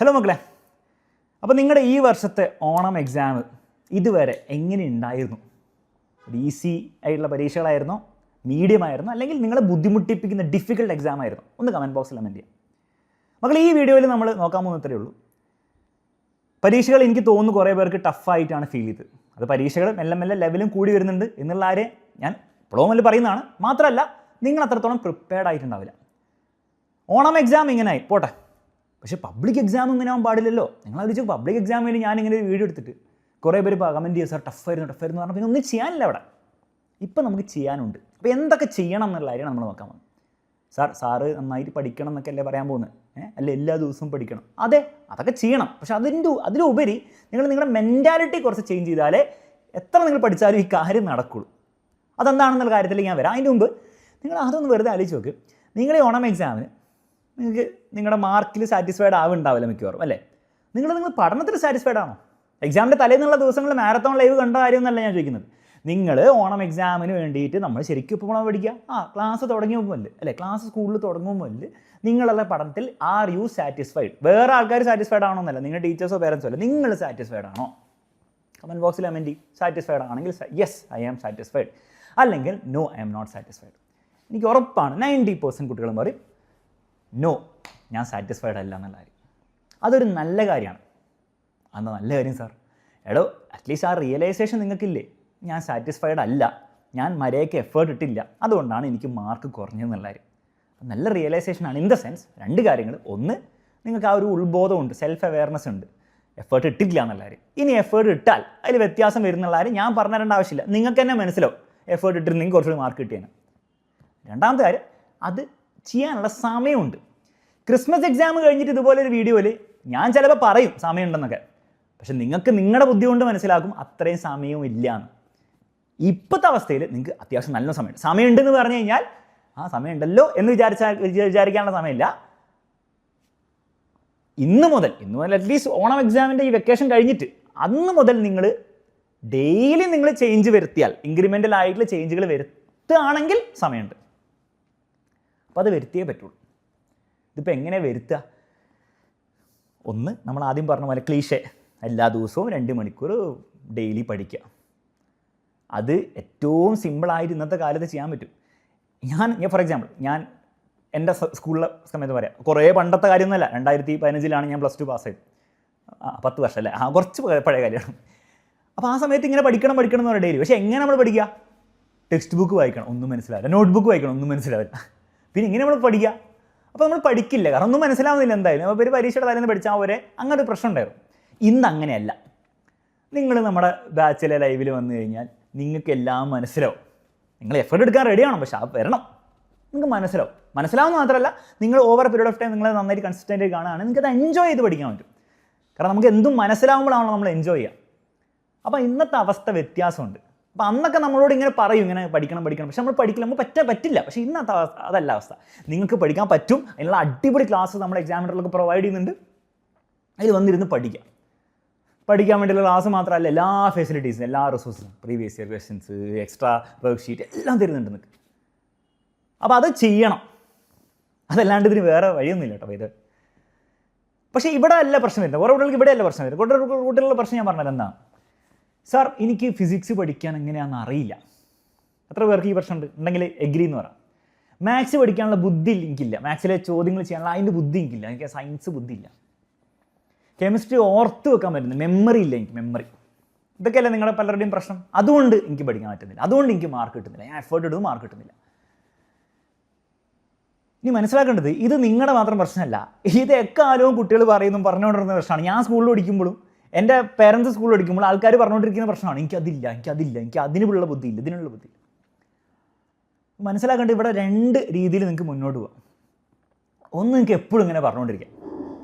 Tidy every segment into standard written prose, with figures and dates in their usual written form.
Hello മക്കളെ, അപ്പോൾ നിങ്ങളുടെ ഈ വർഷത്തെ ഓണം എക്സാം ഇതുവരെ എങ്ങനെ ഉണ്ടായിരുന്നു? ഈസി ആയിട്ടുള്ള പരീക്ഷകളായിരുന്നോ, മീഡിയം ആയിരുന്നോ, അല്ലെങ്കിൽ നിങ്ങളെ ബുദ്ധിമുട്ടിപ്പിക്കുന്ന ഡിഫിക്കൽട്ട് എക്സാം ആയിരുന്നോ? ഒന്ന് കമൻറ്റ് ബോക്സിൽ കമൻറ്റ് ചെയ്യാം. മക്കൾ, ഈ വീഡിയോയിൽ നമ്മൾ നോക്കാൻ പോകുന്നത്രേ ഉള്ളൂ. പരീക്ഷകൾ എനിക്ക് തോന്നുന്നു കുറേ പേർക്ക് ടഫായിട്ടാണ് ഫീൽ ചെയ്തത്. അത് പരീക്ഷകൾ മെല്ലെ മെല്ലെ ലെവലും കൂടി വരുന്നുണ്ട് എന്നുള്ള ആരെ ഞാൻ ഇപ്പോഴും വലിയ പറയുന്നതാണ്. മാത്രമല്ല, നിങ്ങൾ അത്രത്തോളം പ്രിപ്പയർഡ് ആയിട്ടുണ്ടാവില്ല. ഓണം എക്സാം ഇങ്ങനെ ആയി പോട്ടെ, പക്ഷേ പബ്ലിക് എക്സാം ഇങ്ങനെ ആവാൻ പാടില്ലല്ലോ. നിങ്ങൾ ആലോചിച്ചു, പബ്ലിക് എക്സാമിന് ഞാനിങ്ങനെ ഒരു വീഡിയോ എടുത്തിട്ട് കുറേ പേര് കമൻറ്റ് ചെയ്യുക, സാർ ടഫായിരുന്നു പറഞ്ഞാൽ പിന്നെ ഒന്നും ചെയ്യാനില്ല അവിടെ. ഇപ്പം നമുക്ക് ചെയ്യാനുണ്ട്. അപ്പോൾ എന്തൊക്കെ ചെയ്യണം എന്നുള്ള കാര്യം നമ്മൾ നോക്കാൻ പോകുന്നത്. സാറ് നന്നായിട്ട് പഠിക്കണം എന്നൊക്കെ അല്ലേ പറയാൻ പോകുന്നത്? അല്ല എല്ലാ ദിവസവും പഠിക്കണം, അതെ, അതൊക്കെ ചെയ്യണം. പക്ഷെ അതിലുപരി നിങ്ങളുടെ മെൻറ്റാലിറ്റി കുറച്ച് ചേഞ്ച് ചെയ്താലേ എത്ര നിങ്ങൾ പഠിച്ചാലും ഈ കാര്യം നടക്കുള്ളൂ. അതെന്താണെന്നുള്ള കാര്യത്തിൽ ഞാൻ വരാം. അതിൻ്റെ മുമ്പ് നിങ്ങൾ അതൊന്ന് വെറുതെ ആലോചിച്ച് നോക്ക്. നിങ്ങൾ ഈ ഓണം എക്സാമിന് നിങ്ങൾക്ക് നിങ്ങളുടെ മാർക്കിൽ സാറ്റിസ്ഫൈഡ് ആവുന്നുണ്ടാവില്ല മിക്കവാറും, അല്ലേ? നിങ്ങൾ പഠനത്തിൽ സാറ്റിസ്ഫൈഡ് ആണോ? എക്സാമിൻ്റെ തലേന്നുള്ള ദിവസങ്ങളിൽ മാരത്തോൺ ലൈവ് കണ്ട കാര്യമൊന്നല്ല ഞാൻ ചോദിക്കുന്നത്. നിങ്ങൾ ഓണം എക്സാമിന് വേണ്ടിയിട്ട് നമ്മൾ ശരിക്കും ഇപ്പോൾ പഠിക്കുക, ക്ലാസ് തുടങ്ങിയപ്പോൾ അല്ലേ, ക്ലാസ് സ്കൂളിൽ തുടങ്ങുമ്പോൾ നിങ്ങളുള്ള പഠനത്തിൽ ആർ യു സാറ്റിസ്ഫൈഡ്? വേറെ ആൾക്കാർ സാറ്റിസ്ഫൈഡ് ആണോ എന്നല്ല, നിങ്ങൾ ടീച്ചേഴ്സോ പേരൻസോ അല്ല, നിങ്ങൾ സാറ്റിസ്ഫൈഡ് ആണോ? കമൻറ്റ് ബോക്സിൽ കമൻറ്റ് ചെയ്യും. സാറ്റിസ്ഫൈഡ് ആണെങ്കിൽ യെസ് ഐ ആം സാറ്റിസ്ഫൈഡ്, അല്ലെങ്കിൽ no I am not satisfied. എനിക്ക് ഉറപ്പാണ് 90% കുട്ടികളും പറയും നോ, ഞാൻ സാറ്റിസ്ഫൈഡ് അല്ല എന്നുള്ള കാര്യം. അതൊരു നല്ല കാര്യമാണ്. അതെന്താ നല്ല കാര്യം സാർ? എടോ, അറ്റ്ലീസ്റ്റ് ആ റിയലൈസേഷൻ നിങ്ങൾക്കില്ലേ? ഞാൻ സാറ്റിസ്ഫൈഡ് അല്ല, ഞാൻ മര്യാദയ്ക്ക് എഫേർട്ട് ഇട്ടില്ല, അതുകൊണ്ടാണ് എനിക്ക് മാർക്ക് കുറഞ്ഞതെന്നുള്ള കാര്യം. നല്ല റിയലൈസേഷനാണ്. ഇൻ ദ സെൻസ് രണ്ട് കാര്യങ്ങൾ. ഒന്ന്, നിങ്ങൾക്ക് ആ ഒരു ഉത്ബോധമുണ്ട്, സെൽഫ് അവെയർനെസ് ഉണ്ട്, എഫേർട്ട് ഇട്ടില്ല എന്നുള്ള കാര്യം. ഇനി എഫേർട്ട് ഇട്ടാൽ അതിൽ വ്യത്യാസം വരുന്നുള്ള കാര്യം ഞാൻ പറഞ്ഞു തരേണ്ട ആവശ്യമില്ല, നിങ്ങൾക്ക് തന്നെ മനസ്സിലാവും എഫേർട്ട് ഇട്ടിരുന്നെങ്കിൽ കുറച്ചുകൂടി മാർക്ക് കിട്ടിയാണ്. രണ്ടാമത്തെ കാര്യം, അത് ചെയ്യാനുള്ള സമയമുണ്ട്. ക്രിസ്മസ് എക്സാം കഴിഞ്ഞിട്ട് ഇതുപോലൊരു വീഡിയോയിൽ ഞാൻ ചിലപ്പോൾ പറയും സമയമുണ്ടെന്നൊക്കെ, പക്ഷെ നിങ്ങൾക്ക് നിങ്ങളുടെ ബുദ്ധി കൊണ്ട് മനസ്സിലാക്കും അത്രയും സമയവും ഇല്ല എന്ന്. ഇപ്പോഴത്തെ അവസ്ഥയിൽ നിങ്ങൾക്ക് അത്യാവശ്യം നല്ല സമയമുണ്ട്. സമയമുണ്ടെന്ന് പറഞ്ഞു കഴിഞ്ഞാൽ ആ സമയമുണ്ടല്ലോ എന്ന് വിചാരിക്കാനുള്ള സമയമില്ല. ഇന്ന് മുതൽ അറ്റ്ലീസ്റ്റ് ഓണം എക്സാമിൻ്റെ ഈ വെക്കേഷൻ കഴിഞ്ഞിട്ട് അന്ന് മുതൽ നിങ്ങൾ ഡെയിലി നിങ്ങൾ ചേഞ്ച് വരുത്തിയാൽ, ഇൻക്രിമെൻ്റൽ ആയിട്ടുള്ള ചേഞ്ചുകൾ വരുത്തുകയാണെങ്കിൽ സമയമുണ്ട്. അപ്പോൾ അത് വരുത്തിയേ പറ്റുള്ളൂ. ഇതിപ്പോൾ എങ്ങനെ വരുത്തുക? ഒന്ന്, നമ്മൾ ആദ്യം പറഞ്ഞ പോലെ ക്ലീഷേ, എല്ലാ ദിവസവും 2 മണിക്കൂർ ഡെയിലി പഠിക്കുക. അത് ഏറ്റവും സിമ്പിളായിട്ട് ഇന്നത്തെ കാലത്ത് ചെയ്യാൻ പറ്റും. ഞാൻ ഫോർ എക്സാമ്പിൾ, ഞാൻ എൻ്റെ സ്കൂളിലെ സമയത്ത് പറയാം, കുറേ പണ്ടത്തെ കാര്യമൊന്നുമല്ല, 2015 ഞാൻ +2 പാസ്സായത്. 10 വർഷം അല്ലേ, കുറച്ച് പഴയ കാര്യമാണ്. അപ്പോൾ ആ സമയത്ത് ഇങ്ങനെ പഠിക്കണം എന്ന് പറഞ്ഞാൽ ഡെയിലി. പക്ഷേ എങ്ങനെ നമ്മൾ പഠിക്കുക? ടെക്സ്റ്റ് ബുക്ക് വായിക്കണം, ഒന്നും മനസ്സിലാവില്ല. നോട്ട് ബുക്ക് വായിക്കണം, ഒന്നും മനസ്സിലാവില്ല. പിന്നെ ഇങ്ങനെ നമ്മൾ പഠിക്കുക. അപ്പോൾ നമ്മൾ പഠിക്കില്ല, കാരണം ഒന്നും മനസ്സിലാവുന്നില്ല. എന്തായാലും അപ്പോൾ ഒരു പരീക്ഷയുടെ തലേന്ന് പഠിച്ചാൽ പോരെ, അങ്ങനെ ഒരു പ്രശ്നം ഉണ്ടായിരുന്നു. ഇന്ന് അങ്ങനെയല്ല. നിങ്ങൾ നമ്മുടെ ബാച്ചിലെ ലൈവിൽ വന്നു കഴിഞ്ഞാൽ നിങ്ങൾക്ക് എല്ലാം മനസ്സിലാവും. നിങ്ങൾ എഫേർട്ട് എടുക്കാൻ റെഡിയാണോ? പക്ഷെ ആ വരണം, നിങ്ങൾക്ക് മനസ്സിലാവുന്ന മാത്രമല്ല, നിങ്ങൾ ഓവർ പീരീഡ് ഓഫ് ടൈം നിങ്ങൾ നന്നായിട്ട് കൺസിസ്റ്റൻ്റ് ആയി കാണുകയാണെങ്കിൽ നിങ്ങൾക്ക് അത് എൻജോയ് ചെയ്ത് പഠിക്കാൻ പറ്റും. കാരണം നമുക്ക് എന്തും മനസ്സിലാവുമ്പോഴാണല്ലോ നമ്മൾ എൻജോയ് ചെയ്യുക. അപ്പോൾ ഇന്നത്തെ അവസ്ഥ വ്യത്യാസമുണ്ട്. അപ്പോൾ അന്നൊക്കെ നമ്മളോട് ഇങ്ങനെ പറയും, ഇങ്ങനെ പഠിക്കണം, പക്ഷെ നമ്മൾ പഠിക്കില്ല, നമുക്ക് പറ്റില്ല. പക്ഷേ ഇന്നത്തെ അതല്ല അവസ്ഥ. നിങ്ങൾക്ക് പഠിക്കാൻ പറ്റും. അതിനുള്ള അടിപൊളി ക്ലാസ് നമ്മൾ എക്സാമിനറിലൊക്കെ പ്രൊവൈഡ് ചെയ്യുന്നുണ്ട്. അതിൽ വന്നിരുന്ന് പഠിക്കാൻ വേണ്ടിയുള്ള ക്ലാസ് മാത്രമല്ല, എല്ലാ ഫെസിലിറ്റീസും, എല്ലാ റിസോഴ്സും, previous year questions, extra work sheet എല്ലാം തരുന്നുണ്ട് നിങ്ങൾക്ക്. അപ്പോൾ അത് ചെയ്യണം. അതല്ലാണ്ട് ഇതിന് വേറെ വഴിയൊന്നുമില്ല കേട്ടോ. ഇത് പക്ഷേ ഇവിടെ അല്ല പ്രശ്നം വരുന്നത്. കുറേ കുട്ടികൾക്ക് ഇവിടെ അല്ല പ്രശ്നം വരുന്നത്. കുറേ കുട്ടികളുടെ പ്രശ്നം ഞാൻ പറഞ്ഞത് എന്താ? സാർ, എനിക്ക് ഫിസിക്സ് പഠിക്കാൻ എങ്ങനെയാണെന്ന് അറിയില്ല. എത്ര പേർക്ക് ഈ പ്രശ്നം ഉണ്ടെങ്കിൽ എഗ്രി എന്ന് പറയാം. മാത്സ് പഠിക്കാനുള്ള ബുദ്ധി എനിക്കില്ല, മാത്സിലെ ചോദ്യങ്ങൾ ചെയ്യാനുള്ള അതിൻ്റെ ബുദ്ധി എനിക്കില്ല, എനിക്ക് സയൻസ് ബുദ്ധിയില്ല. കെമിസ്ട്രി ഓർത്ത് വെക്കാൻ പറ്റുന്നു, മെമ്മറി ഇല്ല എനിക്ക്, മെമ്മറി. ഇതൊക്കെയല്ലേ നിങ്ങളുടെ പലരുടെയും പ്രശ്നം. അതുകൊണ്ട് എനിക്ക് പഠിക്കാൻ പറ്റുന്നില്ല, അതുകൊണ്ട് എനിക്ക് മാർക്ക് കിട്ടുന്നില്ല, ഞാൻ എഫേർട്ട് ഇടുമ്പോൾ മാർക്ക് കിട്ടുന്നില്ല. ഇനി മനസ്സിലാക്കേണ്ടത്, ഇത് നിങ്ങളുടെ മാത്രം പ്രശ്നമല്ല, ഇത് എക്കാലവും കുട്ടികൾ പറഞ്ഞുകൊണ്ടിരുന്ന പ്രശ്നമാണ്. ഞാൻ സ്കൂളിൽ പഠിക്കുമ്പോഴും എൻ്റെ പേരൻസ് സ്കൂളിൽ പഠിക്കുമ്പോൾ ആൾക്കാർ പറഞ്ഞുകൊണ്ടിരിക്കുന്ന പ്രശ്നമാണ്, എനിക്കതില്ല, എനിക്ക് അതിനുള്ള ബുദ്ധിയില്ല, ഇതിനുള്ള ബുദ്ധിയില്ല. മനസ്സിലാക്കേണ്ടത്, ഇവിടെ 2 രീതിയിൽ നിങ്ങൾക്ക് മുന്നോട്ട് പോകാം. ഒന്ന്, നിങ്ങൾക്ക് എപ്പോഴും ഇങ്ങനെ പറഞ്ഞുകൊണ്ടിരിക്കാം.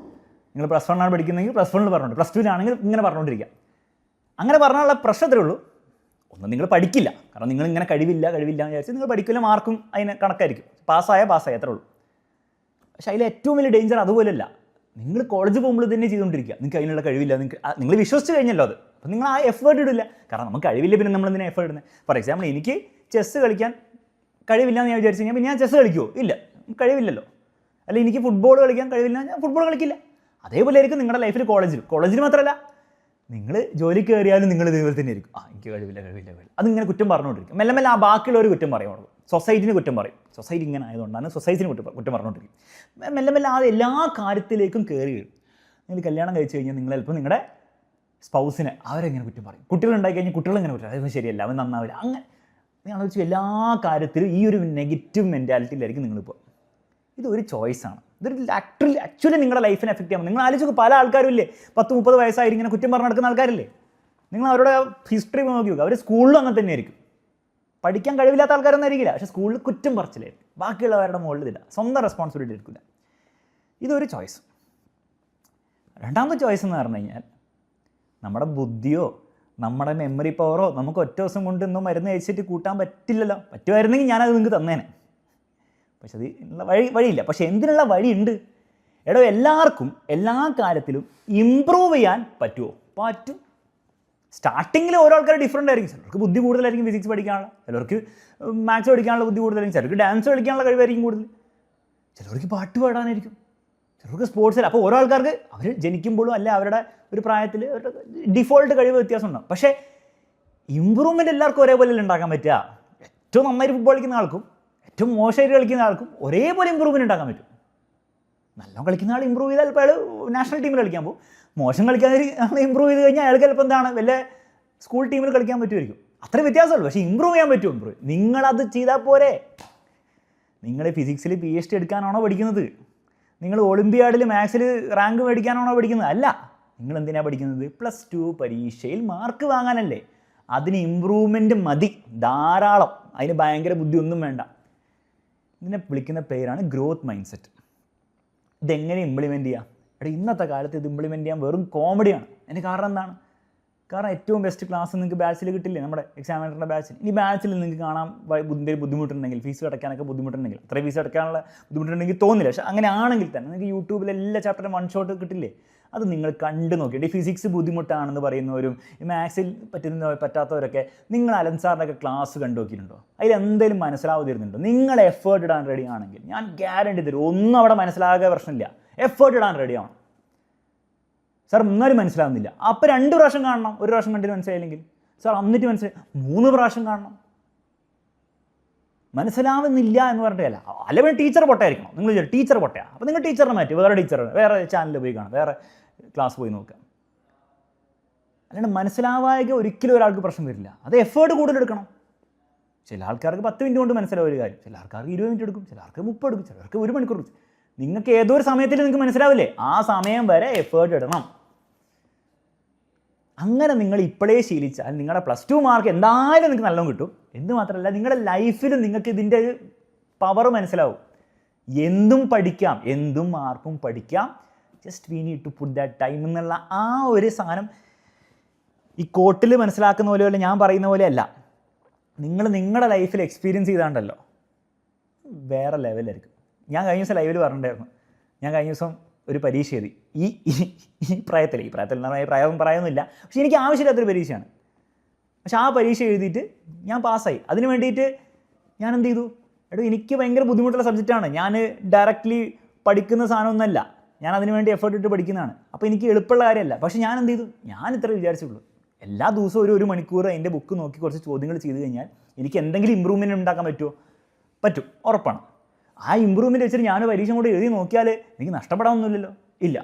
നിങ്ങൾ +1 ആണ് പഠിക്കുന്നതെങ്കിൽ +1 പറഞ്ഞുകൊണ്ട്, +2 ഇങ്ങനെ പറഞ്ഞുകൊണ്ടിരിക്കാം. അങ്ങനെ പറഞ്ഞാലുള്ള പ്രശ്നത്തിലേ ഉള്ളൂ. ഒന്ന്, നിങ്ങൾ പഠിക്കില്ല, കാരണം നിങ്ങൾ ഇങ്ങനെ കഴിവില്ല എന്ന് വിചാരിച്ച് നിങ്ങൾ പഠിക്കില്ല, മാർക്കും അതിന് കണക്കായിരിക്കും. പാസ്സായ അത്രേ ഉള്ളൂ. പക്ഷേ അതിൽ ഏറ്റവും വലിയ ഡേഞ്ചർ അതുപോലെയല്ല. നിങ്ങൾ കോളേജ് പോകുമ്പോൾ തന്നെ ചെയ്തുകൊണ്ടിരിക്കുക, നിങ്ങൾക്ക് അതിനുള്ള കഴിവില്ല, നിങ്ങൾ വിശ്വസിച്ച് കഴിഞ്ഞല്ലോ അത്. അപ്പം നിങ്ങൾ ആ എഫേർട്ട് ഇടില്ല. കാരണം നമുക്ക് കഴിവില്ല, പിന്നെ നമ്മൾ എന്തിനാ എഫേർട്ട് ഇടുന്നത്? ഫോർ എക്സാമ്പിൾ, എനിക്ക് ചെസ്സ് കളിക്കാൻ കഴിവില്ല എന്ന് ഞാൻ വിചാരിച്ചു കഴിഞ്ഞാൽ പിന്നെ ഞാൻ ചെസ്സ് കളിക്കുമോ? ഇല്ല, കഴിവില്ലല്ലോ. അല്ലെങ്കിൽ എനിക്ക് ഫുട്ബോൾ കളിക്കാൻ കഴിവില്ല, ഞാൻ ഫുട്ബോൾ കളിക്കില്ല. അതേപോലെ ആയിരിക്കും നിങ്ങളുടെ ലൈഫിൽ കോളേജിൽ മാത്രമല്ല നിങ്ങൾ ജോലി കയറിയാലും നിങ്ങൾ ഇതേപോലെ തന്നെ ആയിരിക്കും. എനിക്ക് കഴിവില്ല അതിങ്ങനെ കുറ്റം പറഞ്ഞുകൊണ്ടിരിക്കും. മെല്ലെ മെല്ലെ ആ ബാക്കിയുള്ളവർ കുറ്റം പറയുള്ളൂ. സൊസൈറ്റിന് കുറ്റം പറയും. സൊസൈറ്റി ഇങ്ങനെ ആയതുകൊണ്ടാണ് സൊസൈറ്റിന് കുറ്റം പറഞ്ഞുകൊണ്ടിരിക്കും. മെല്ലെ മെല്ലെ അത് എല്ലാ കാര്യത്തിലേക്കും കയറി വരും. നിങ്ങൾ കല്യാണം കഴിച്ച് കഴിഞ്ഞാൽ നിങ്ങൾ ചിലപ്പോൾ നിങ്ങളുടെ സ്പൗസിനെ അവരെങ്ങനെ കുറ്റം പറയും. കുട്ടികളുണ്ടായി കഴിഞ്ഞാൽ കുട്ടികളെങ്ങനെ കുറ്റം, അതൊന്നും ശരിയല്ല, അവൻ നന്നാവില്ല. അങ്ങനെ നിങ്ങൾ ആലോചിച്ച് എല്ലാ കാര്യത്തിലും ഈ ഒരു നെഗറ്റീവ് മെൻറ്റാലിറ്റിയിലായിരിക്കും നിങ്ങളിപ്പോൾ. ഇതൊരു ചോയ്സാണ്. ഇതൊരു ആക്ച്വലി നിങ്ങളുടെ ലൈഫിനെ എഫക്റ്റ് ചെയ്യാം. നിങ്ങൾ ആലോചിച്ച് പല ആൾക്കാരും ഇല്ലേ 10-30 വയസ്സായി ഇങ്ങനെ കുറ്റം പറഞ്ഞു നടക്കുന്ന ആൾക്കാരില്ലേ. നിങ്ങൾ അവരുടെ ഹിസ്റ്ററി നോക്കി നോക്കുക. അവർ സ്കൂളിലും അങ്ങനെ തന്നെ ആയിരിക്കും. പഠിക്കാൻ കഴിവില്ലാത്ത ആൾക്കാരൊന്നും ആയിരിക്കില്ല, പക്ഷേ സ്കൂളിൽ കുറ്റം പറിച്ചില്ലായിരിക്കും. ബാക്കിയുള്ളവരുടെ മുകളിൽ ഇതില്ല, സ്വന്തം റെസ്പോൺസിബിലിറ്റി എടുക്കില്ല. ഇതൊരു ചോയ്സ്. രണ്ടാമത്തെ ചോയ്സ് എന്ന് പറഞ്ഞു കഴിഞ്ഞാൽ നമ്മുടെ ബുദ്ധിയോ നമ്മുടെ മെമ്മറി പവറോ നമുക്ക് ഒറ്റ ദിവസം കൊണ്ട് ഇന്നും മരുന്ന് കഴിച്ചിട്ട് കൂട്ടാൻ പറ്റില്ലല്ലോ. പറ്റുമായിരുന്നെങ്കിൽ ഞാനത് നിങ്ങൾക്ക് തന്നേനെ. പക്ഷെ അത് വഴിയില്ല. പക്ഷെ എന്തിനുള്ള വഴിയുണ്ട്? എടോ, എല്ലാവർക്കും എല്ലാ കാര്യത്തിലും ഇമ്പ്രൂവ് ചെയ്യാൻ പറ്റുമോ? പറ്റും. സ്റ്റാർട്ടിങ്ങിൽ ഓരോ ആൾക്കാർ ഡിഫറൻ്റ് ആയിരിക്കും. ചിലർക്ക് ബുദ്ധി കൂടുതലായിരിക്കും ഫിസിക്സ് പഠിക്കാനുള്ള, ചിലർക്ക് മാത്സ് പഠിക്കാനുള്ള ബുദ്ധി കൂടുതലായിരിക്കും, ചിലർക്ക് ഡാൻസ് കളിക്കാനുള്ള കഴിവായിരിക്കും കൂടുതൽ, ചിലർക്ക് പാട്ട് പാടാനായിരിക്കും, ചിലർക്ക് സ്പോർട്സിൽ. അപ്പോൾ ഓരോ ആൾക്കാർക്ക് അവർ ജനിക്കുമ്പോഴും അല്ല അവരുടെ ഒരു പ്രായത്തിൽ അവരുടെ ഡിഫോൾട്ട് കഴിവ് വ്യത്യാസം ഉണ്ടാകും. പക്ഷേ ഇമ്പ്രൂവ്മെൻറ്റ് എല്ലാവർക്കും ഒരേപോലെ ഉണ്ടാക്കാൻ പറ്റുക. ഏറ്റവും നന്നായിട്ട് ഫുട്ബോൾ കളിക്കുന്ന ആൾക്കും ഏറ്റവും മോശമായിട്ട് കളിക്കുന്ന ആൾക്കും ഒരേപോലെ ഇമ്പ്രൂവ്മെൻറ്റ് ഉണ്ടാക്കാൻ പറ്റും. നല്ല കളിക്കുന്ന ആൾ ഇമ്പ്രൂവ് ചെയ്താൽ ഇപ്പോൾ അയാൾ നാഷണൽ ടീമിൽ കളിക്കാൻ പോകും. മോശം കളിക്കാൻ ഇമ്പ്രൂവ് ചെയ്ത് കഴിഞ്ഞാൽ അയാൾക്ക് ചിലപ്പോൾ എന്താണ് വല്ല സ്കൂൾ ടീമിൽ കളിക്കാൻ പറ്റുമായിരിക്കും. അത്രയും വ്യത്യാസമല്ലോ. പക്ഷേ ഇമ്പ്രൂവ് ചെയ്യാൻ പറ്റുമോ? നിങ്ങളത് ചെയ്താൽ പോരെ. നിങ്ങൾ ഫിസിക്സിൽ PhD എടുക്കാനാണോ പഠിക്കുന്നത്? നിങ്ങൾ ഒളിമ്പിയാഡിൽ മാത്സിൽ റാങ്ക് മേടിക്കാനാണോ പഠിക്കുന്നത്? അല്ല. നിങ്ങൾ എന്തിനാണ് പഠിക്കുന്നത്? +2 പരീക്ഷയിൽ മാർക്ക് വാങ്ങാനല്ലേ. അതിന് ഇമ്പ്രൂവ്മെൻറ്റ് മതി, ധാരാളം. അതിന് ഭയങ്കര ബുദ്ധി ഒന്നും വേണ്ട. ഇതിനെ വിളിക്കുന്ന പേരാണ് ഗ്രോത്ത് മൈൻഡ് സെറ്റ്. ഇതെങ്ങനെ ഇംപ്ലിമെൻറ്റ് ചെയ്യാം? എടാ, ഇന്നത്തെ കാലത്ത് ഇത് ഇംപ്ലിമെൻറ്റ് ചെയ്യാൻ വെറും കോമഡിയാണ്. അതിന് കാരണം എന്താണ്? കാരണം ഏറ്റവും ബെസ്റ്റ് ക്ലാസ് നിങ്ങൾക്ക് ബാച്ചിൽ കിട്ടില്ലേ, നമ്മുടെ എക്സാമിനറിൻ്റെ ബാച്ചിൽ. ഇനി ബാച്ചിൽ നിങ്ങൾക്ക് കാണാൻ ബുദ്ധിമുട്ടുണ്ടെങ്കിൽ, ഫീസ് അടയ്ക്കാനൊക്കെ ബുദ്ധിമുട്ടുണ്ടെങ്കിൽ, അത്രയും ഫീസ് അടയ്ക്കാനുള്ള ബുദ്ധിമുട്ടുണ്ടെങ്കിൽ തോന്നില്ല. പക്ഷേ അങ്ങനെ ആണെങ്കിൽ തന്നെ നിങ്ങൾക്ക് യൂട്യൂബിൽ എല്ലാ ചാപ്റ്ററും 1 ഷോട്ട് കിട്ടില്ലേ. അത് നിങ്ങൾ കണ്ടു നോക്കിയിട്ട് ഈ ഫിസിക്സ് ബുദ്ധിമുട്ടാണെന്ന് പറയുന്നവരും ഈ മാത്സിൽ പറ്റാത്തവരൊക്കെ നിങ്ങൾ അലൻസാറിൻ്റെയൊക്കെ ക്ലാസ് കണ്ടു നോക്കിയിട്ടുണ്ടോ? അതിൽ എന്തെങ്കിലും മനസ്സിലാവുന്നിരുന്നുണ്ടോ? നിങ്ങൾ എഫേർട്ട് ഇടാൻ റെഡി ആണെങ്കിൽ ഞാൻ ഗ്യാരണ്ടി തരും, ഒന്നും അവിടെ മനസ്സിലാകാൻ പ്രശ്നമില്ല. എഫേർട്ട് ഇടാൻ റെഡിയാണ്. സാർ എന്നാലും മനസ്സിലാവുന്നില്ല, അപ്പോൾ 2 പ്രാവശ്യം കാണണം. 1 പ്രാവശ്യം കണ്ടിട്ട് മനസ്സിലായില്ലെങ്കിൽ സാർ എന്നിട്ട് മനസ്സിലായി 3 പ്രാവശ്യം കാണണം. മനസ്സിലാവുന്നില്ല എന്ന് പറഞ്ഞിട്ടല്ല. അല്ലെങ്കിൽ ടീച്ചർ പൊട്ടയായിരിക്കണം. നിങ്ങൾ ടീച്ചർ പൊട്ടയാണ്, അപ്പോൾ നിങ്ങൾ ടീച്ചറിനെ മാറ്റി വേറെ ചാനലിൽ പോയി കാണാം, വേറെ ക്ലാസ് പോയി നോക്കുക. അല്ലാണ്ട് മനസ്സിലാവാതെ ഒരിക്കലും ഒരാൾക്ക് പ്രശ്നം വരില്ല. അത് എഫേർട്ട് കൂടുതലെടുക്കണം. ചില ആൾക്കാർക്ക് 10 മിനിറ്റ് കൊണ്ട് മനസ്സിലാവും ഒരു കാര്യം, ചില ആൾക്കാർക്ക് 20 മിനിറ്റ് എടുക്കും, ചില ആൾക്ക് 30 എടുക്കും, ചിലർക്ക് 1 മണിക്കൂർ എടുക്കും. നിങ്ങൾക്ക് ഏതോ ഒരു സമയത്തിൽ നിങ്ങൾക്ക് മനസ്സിലാവില്ലേ, ആ സമയം വരെ എഫേർട്ട് ഇടണം. അങ്ങനെ നിങ്ങൾ ഇപ്പോഴേ ശീലിച്ചാൽ നിങ്ങളുടെ +2 മാർക്ക് എന്തായാലും നിങ്ങൾക്ക് നല്ലോണം കിട്ടും. എന്ന് മാത്രമല്ല നിങ്ങളുടെ ലൈഫിൽ നിങ്ങൾക്ക് ഇതിൻ്റെ പവർ മനസ്സിലാവും. എന്തും പഠിക്കാം, എന്തും ആർക്കും പഠിക്കാം. Just we need to put that time എന്നുള്ള ആ ഒരു സാധനം ഈ കോട്ടിൽ മനസ്സിലാക്കുന്ന പോലെയല്ല, ഞാൻ പറയുന്ന പോലെയല്ല. നിങ്ങൾ നിങ്ങളുടെ ലൈഫിൽ എക്സ്പീരിയൻസ് ചെയ്താണ്ടല്ലോ വേറെ ലെവലായിരിക്കും. ഞാൻ കഴിഞ്ഞ ദിവസം ലൈവിൽ പറഞ്ഞിട്ടുണ്ടായിരുന്നു, ഞാൻ കഴിഞ്ഞ ദിവസം ഒരു പരീക്ഷ എഴുതി. ഈ പ്രായത്തിൽ പ്രായമൊന്നുമില്ല, പക്ഷെ എനിക്ക് ആവശ്യമില്ലാത്തൊരു പരീക്ഷയാണ്. പക്ഷെ ആ പരീക്ഷ എഴുതിയിട്ട് ഞാൻ പാസ്സായി. അതിന് വേണ്ടിയിട്ട് ഞാൻ എന്ത് ചെയ്തു? എനിക്ക് ഭയങ്കര ബുദ്ധിമുട്ടുള്ള സബ്ജക്റ്റാണ്. ഞാൻ ഡയറക്റ്റ്ലി പഠിക്കുന്ന സാധനമൊന്നുമല്ല, ഞാൻ അതിന് വേണ്ടി എഫേർട്ട് ഇട്ട് പഠിക്കുന്നതാണ്. അപ്പോൾ എനിക്ക് എളുപ്പമുള്ള കാര്യമല്ല. പക്ഷെ ഞാൻ എന്ത് ചെയ്തു? ഞാൻ ഇത്ര വിചാരിച്ചുള്ളൂ, എല്ലാ ദിവസവും ഒരു മണിക്കൂർ എൻ്റെ ബുക്ക് നോക്കി കുറച്ച് ചോദ്യങ്ങൾ ചെയ്ത് കഴിഞ്ഞാൽ എനിക്ക് എന്തെങ്കിലും ഇമ്പ്രൂവ്മെൻറ്റ് ഉണ്ടാക്കാൻ പറ്റുമോ? പറ്റും, ഉറപ്പാണ്. ആ ഇമ്പ്രൂവ്മെൻറ്റ് വെച്ചിട്ട് ഞാൻ പരീക്ഷ കൂടെ എഴുതി നോക്കിയാൽ എനിക്ക് നഷ്ടപ്പെടാനൊന്നുമില്ലല്ലോ. ഇല്ല,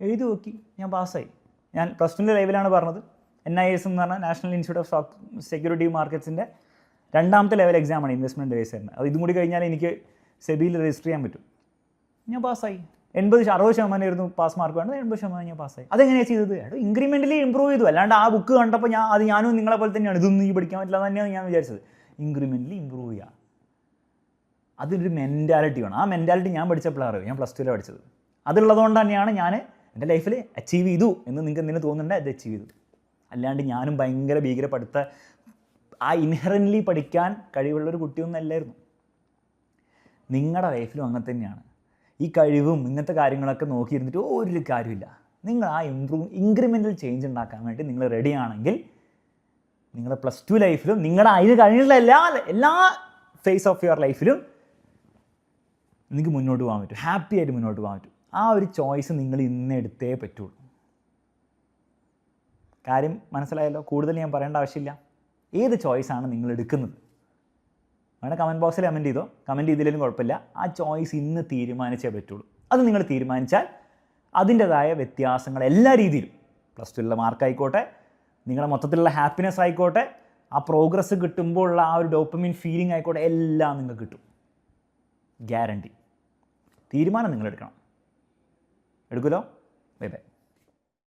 എഴുതി നോക്കി, ഞാൻ പാസ്സായി. ഞാൻ +2 ലൈവിലാണ് പറഞ്ഞത്. NIS എന്ന് പറഞ്ഞാൽ national institute of stock security മാർക്കറ്റ്സിൻ്റെ 2ാമത്തെ ലെവൽ എക്സാമാണ്, ഇൻവെസ്റ്റ്മെൻറ്റ് അഡ്വൈസറിന്. അത് ഇതും കൂടി കഴിഞ്ഞാൽ എനിക്ക് സെബിയിൽ രജിസ്റ്റർ ചെയ്യാൻ പറ്റും. ഞാൻ പാസ്സായി. 60% ആയിരുന്നു പാസ് മാർക്ക് വേണ്ടത്, 80% ഞാൻ പാസ്സായി. അതെങ്ങനെയാണ് ചെയ്തത്? ഇൻക്രിമെൻ്റലി ഇമ്പ്രൂവ് ചെയ്തു. അല്ലാണ്ട് ആ ബുക്ക് കണ്ടപ്പോൾ ഞാനും നിങ്ങളെ പോലെ തന്നെയാണ്, ഇതൊന്നും ഈ പഠിക്കാൻ പറ്റില്ല തന്നെയാണ് ഞാൻ വിചാരിച്ചത്. ഇൻക്രിമെൻ്റലി ഇമ്പ്രൂവ് ചെയ്യുക, അതൊരു മെൻറ്റാലിറ്റി വേണം. ആ മെൻറ്റാലിറ്റി ഞാൻ പഠിച്ചപ്പോഴാണ് ഞാൻ +2 പഠിച്ചത്. അതുള്ളതുകൊണ്ട് തന്നെയാണ് ഞാൻ എൻ്റെ ലൈഫിൽ അച്ചീവ് ചെയ്തു എന്ന് നിങ്ങൾക്ക് എന്തെങ്കിലും തോന്നുന്നുണ്ട്, അത് അച്ചീവ് ചെയ്തു. അല്ലാണ്ട് ഞാനും ഭയങ്കര ഭീകര ആ ഇൻഹറൻ്റ്ലി പഠിക്കാൻ കഴിവുള്ളൊരു കുട്ടിയൊന്നും അല്ലായിരുന്നു. നിങ്ങളുടെ ലൈഫിലും അങ്ങനെ തന്നെയാണ്. ഈ കഴിവും ഇങ്ങനത്തെ കാര്യങ്ങളൊക്കെ നോക്കിയിരുന്നിട്ട് ഒരു കാര്യമില്ല. നിങ്ങൾ ആ ഇൻക്രിമെൻ്റൽ ചേഞ്ച് ഉണ്ടാക്കാൻ വേണ്ടി നിങ്ങൾ റെഡി ആണെങ്കിൽ നിങ്ങളുടെ +2 ലൈഫിലും നിങ്ങളുടെ അതിന് കഴിഞ്ഞിട്ടുള്ള എല്ലാ ഫേസ് ഓഫ് യുവർ ലൈഫിലും നിങ്ങൾക്ക് മുന്നോട്ട് പോകാൻ പറ്റും, ഹാപ്പി ആയിട്ട് മുന്നോട്ട് പോകാൻ പറ്റും. ആ ഒരു ചോയ്സ് നിങ്ങൾ ഇന്ന് എടുത്തേ പറ്റുള്ളൂ. കാര്യം മനസ്സിലായല്ലോ, കൂടുതൽ ഞാൻ പറയേണ്ട ആവശ്യമില്ല. ഏത് ചോയ്സാണ് നിങ്ങൾ എടുക്കുന്നത്? വേണേൽ കമൻറ്റ് ബോക്സിൽ കമൻറ്റ് ചെയ്തോ, കമൻറ്റ് ചെയ്തില്ലെങ്കിലും കുഴപ്പമില്ല. ആ ചോയ്സ് ഇന്ന് തീരുമാനിച്ചേ പറ്റുള്ളൂ. അത് നിങ്ങൾ തീരുമാനിച്ചാൽ അതിൻ്റെതായ വ്യത്യാസങ്ങൾ എല്ലാ രീതിയിലും, പ്ലസ് ടുവിലുള്ള മാർക്കായിക്കോട്ടെ, നിങ്ങളുടെ മൊത്തത്തിലുള്ള ഹാപ്പിനെസ് ആയിക്കോട്ടെ, ആ പ്രോഗ്രസ് കിട്ടുമ്പോഴുള്ള ആ ഒരു ഡോപ്പമിൻ ഫീലിംഗ് ആയിക്കോട്ടെ, എല്ലാം നിങ്ങൾക്ക് കിട്ടും. ഗ്യാരണ്ടി. തീരുമാനം നിങ്ങൾ എടുക്കണം. എടുക്കുമല്ലോ? Bye by.